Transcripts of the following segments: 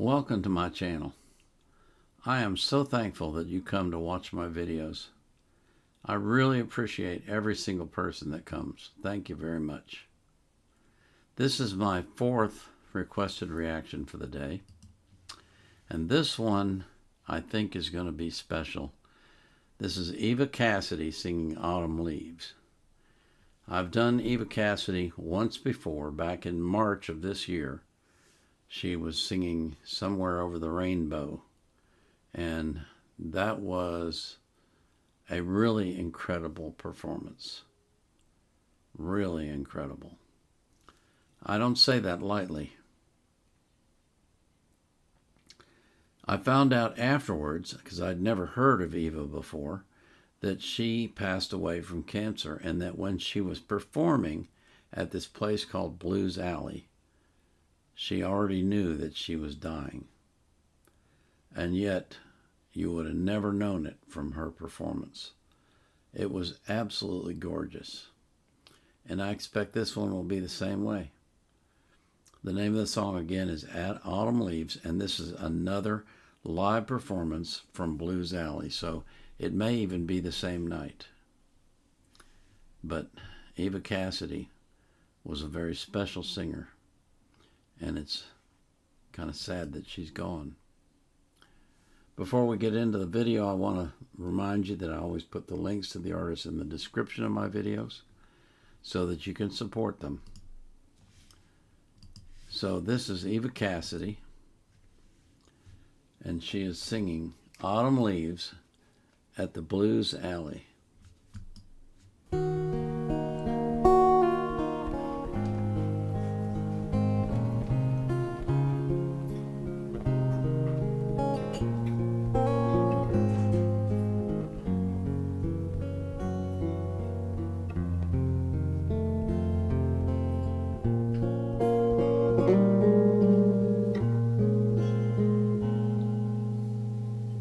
Welcome to my channel. I am so thankful that you come to watch my videos. I really appreciate every single person that comes. Thank you very much. This is my fourth requested reaction for the day. And this one I think is going to be special. This is Eva Cassidy singing Autumn Leaves. I've done Eva Cassidy once before, back in March of this year. She was singing Somewhere Over the Rainbow, and that was a really incredible performance. Really incredible. I don't say that lightly. I found out afterwards, because I'd never heard of Eva before, that she passed away from cancer, and that when she was performing at this place called Blues Alley, she already knew that she was dying. And yet, you would have never known it from her performance. It was absolutely gorgeous. And I expect this one will be the same way. The name of the song again is Autumn Leaves, and this is another live performance from Blues Alley, so it may even be the same night. But Eva Cassidy was a very special singer, and it's kind of sad that she's gone. Before we get into the video, I want to remind you that I always put the links to the artists in the description of my videos so that you can support them. So this is Eva Cassidy, and she is singing Autumn Leaves at the Blues Alley.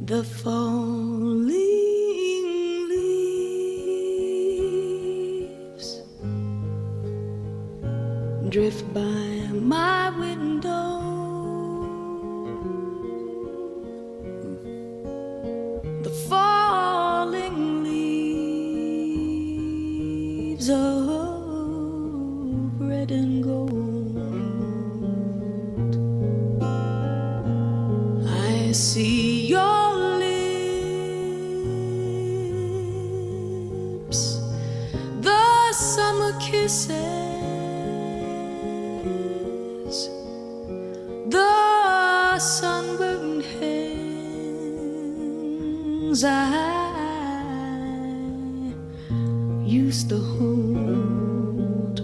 The falling leaves drift by my window. The falling leaves of red and gold. I see your summer kisses, the sunburned hands I used to hold.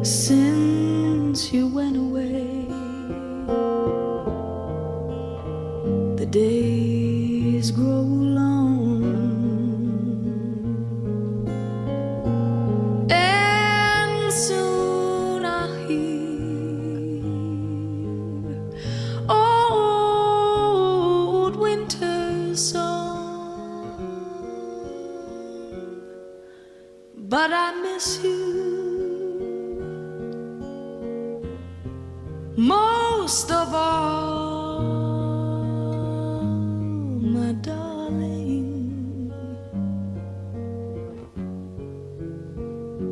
Since you went away, the days grow long. Soon I'll hear old winter's song, but I miss you most of all, my darling.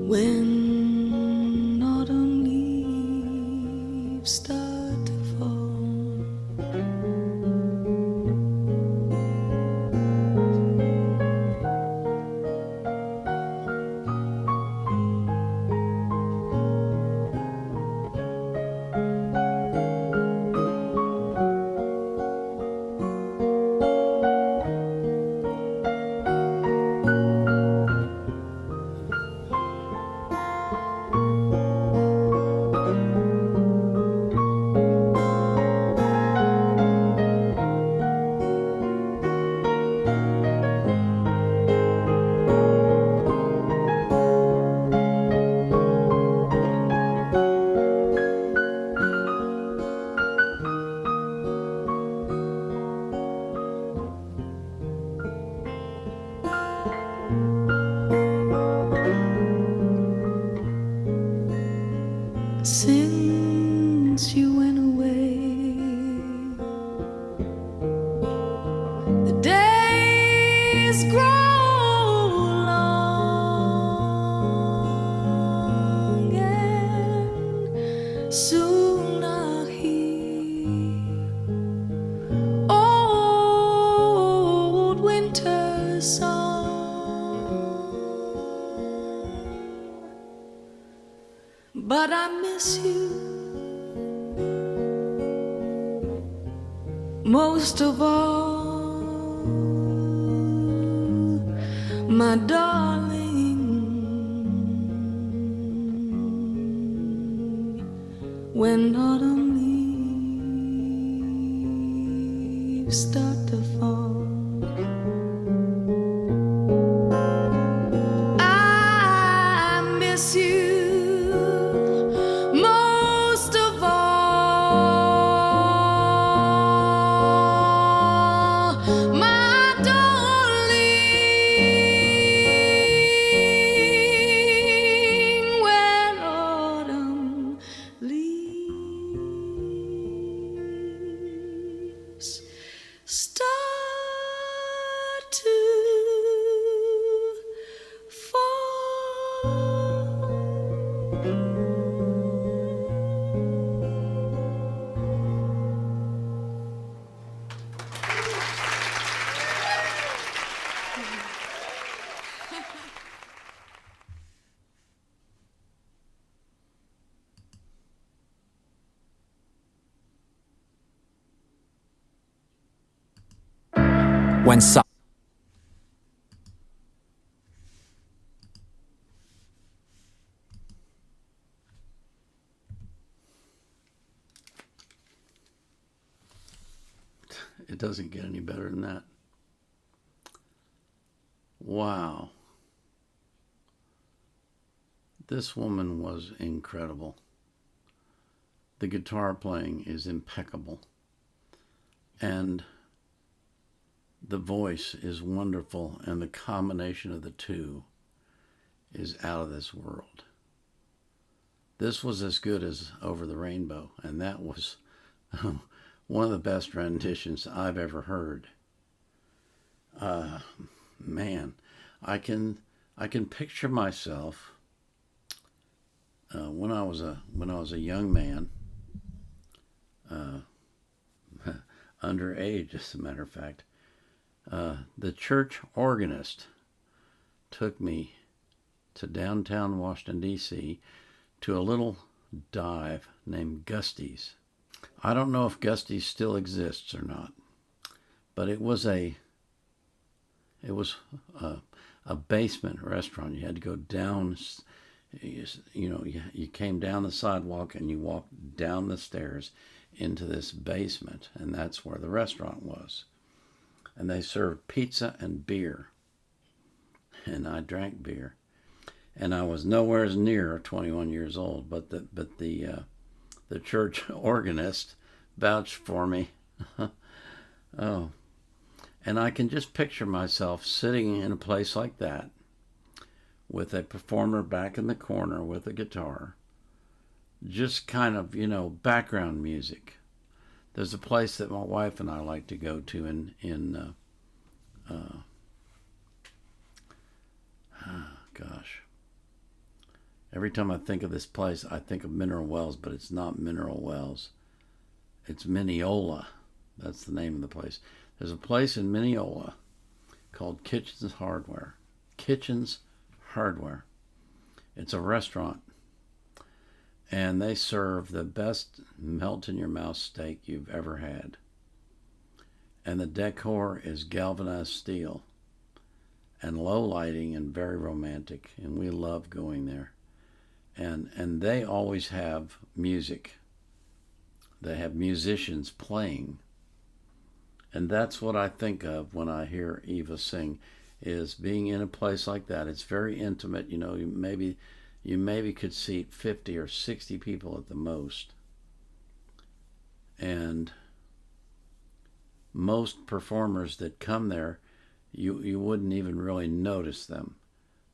When autumn leaves start to fall, since you went away. but I miss you most of all, my darling. When autumn leaves start to fall, I miss you most of all, my darling. When autumn leaves start to When so- It doesn't get any better than that. Wow. This woman was incredible. The guitar playing is impeccable. And the voice is wonderful, and the combination of the two is out of this world. This was as good as Over the Rainbow, and that was one of the best renditions I've ever heard. Man, I can picture myself when I was a young man, underage, as a matter of fact. The church organist took me to downtown Washington, D.C., to a little dive named Gusty's. I don't know if Gusty's still exists or not, but it was a basement restaurant. You had to go down, you came down the sidewalk and you walked down the stairs into this basement, and that's where the restaurant was. And they served pizza and beer, and I drank beer, and I was nowhere near 21 years old, but the church organist vouched for me. Oh, and I can just picture myself sitting in a place like that with a performer back in the corner with a guitar, just kind of, background music. There's a place that my wife and I like to go to in gosh. Every time I think of this place, I think of Mineral Wells, but it's not Mineral Wells. It's Mineola. That's the name of the place. There's a place in Mineola called Kitchen's Hardware. Kitchen's Hardware. It's a restaurant, and they serve the best melt-in-your-mouth steak you've ever had. And the decor is galvanized steel and low lighting and very romantic, and we love going there. And they always have music. They have musicians playing. And that's what I think of when I hear Eva sing, is being in a place like that. It's very intimate. You maybe could seat 50 or 60 people at the most. And most performers that come there, you wouldn't even really notice them.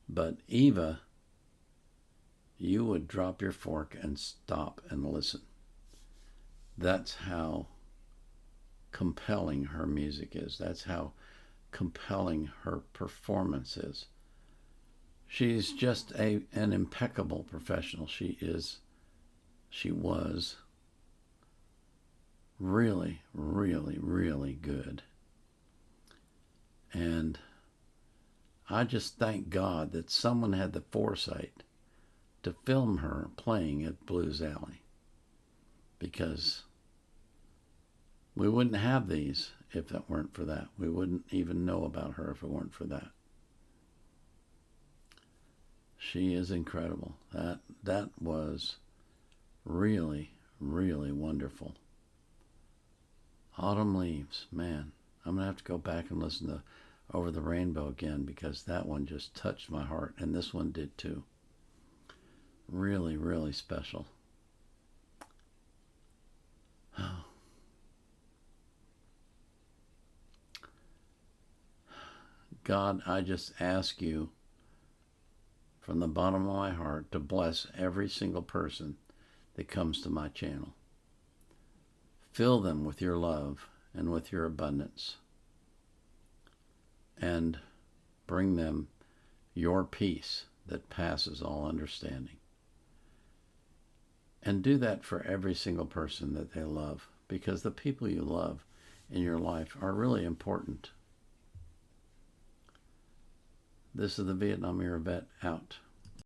But Eva, you would drop your fork and stop and listen. That's how compelling her music is. That's how compelling her performance is. She's just an impeccable professional. She was really, really, really good. And I just thank God that someone had the foresight to film her playing at Blues Alley, because we wouldn't have these if it weren't for that. We wouldn't even know about her if it weren't for that. She is incredible. That was really, really wonderful. Autumn Leaves, man. I'm going to have to go back and listen to Over the Rainbow again, because that one just touched my heart, and this one did too. Really, really special. Oh. God, I just ask you from the bottom of my heart to bless every single person that comes to my channel. Fill them with your love and with your abundance, and bring them your peace that passes all understanding. And do that for every single person that they love, because the people you love in your life are really important. This is the Vietnam Era Vet out.